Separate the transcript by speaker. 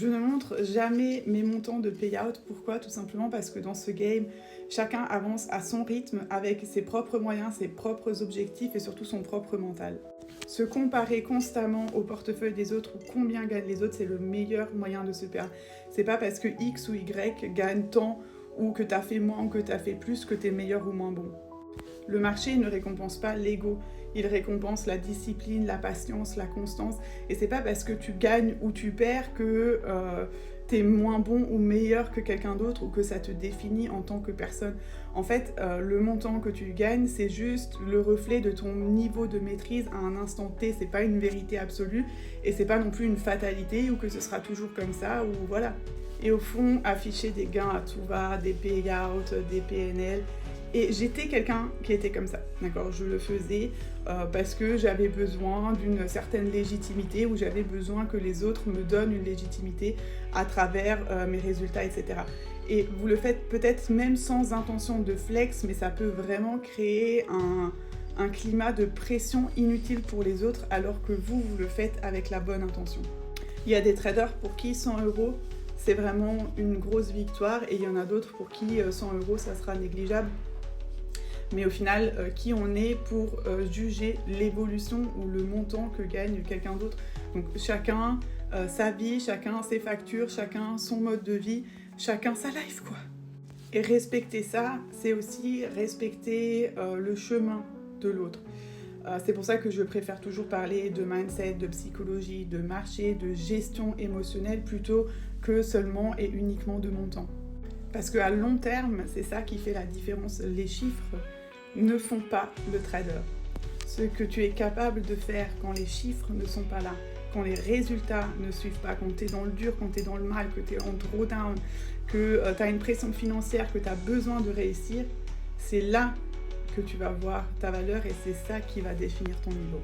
Speaker 1: Je ne montre jamais mes montants de payout. Pourquoi? Tout simplement parce que dans ce game, chacun avance à son rythme, avec ses propres moyens, ses propres objectifs et surtout son propre mental. Se comparer constamment au portefeuille des autres ou combien gagnent les autres, c'est le meilleur moyen de se perdre. C'est pas parce que X ou Y gagne tant ou que t'as fait moins ou que t'as fait plus que t'es meilleur ou moins bon. Le marché ne récompense pas l'ego, il récompense la discipline, la patience, la constance. Et c'est pas parce que tu gagnes ou tu perds que t'es moins bon ou meilleur que quelqu'un d'autre ou que ça te définit en tant que personne. En fait, le montant que tu gagnes, c'est juste le reflet de ton niveau de maîtrise à un instant T. C'est pas une vérité absolue et c'est pas non plus une fatalité ou que ce sera toujours comme ça ou voilà. Et au fond, afficher des gains à tout va, des payouts, des PNL. Et j'étais quelqu'un qui était comme ça, d'accord? Je le faisais parce que j'avais besoin d'une certaine légitimité ou j'avais besoin que les autres me donnent une légitimité à travers mes résultats, etc. Et vous le faites peut-être même sans intention de flex, mais ça peut vraiment créer un climat de pression inutile pour les autres alors que vous le faites avec la bonne intention. Il y a des traders pour qui 100 €, c'est vraiment une grosse victoire et il y en a d'autres pour qui 100 €, ça sera négligeable. Mais au final, qui on est pour juger l'évolution ou le montant que gagne quelqu'un d'autre. Donc chacun sa vie, chacun ses factures, chacun son mode de vie, chacun sa life, quoi. Et respecter ça, c'est aussi respecter le chemin de l'autre. C'est pour ça que je préfère toujours parler de mindset, de psychologie, de marché, de gestion émotionnelle plutôt que seulement et uniquement de montant. Parce qu'à long terme, c'est ça qui fait la différence. Les chiffres ne font pas le trader. Ce que tu es capable de faire quand les chiffres ne sont pas là, quand les résultats ne suivent pas, quand tu es dans le dur, quand tu es dans le mal, que tu es en drawdown, que tu as une pression financière, que tu as besoin de réussir, c'est là que tu vas voir ta valeur et c'est ça qui va définir ton niveau.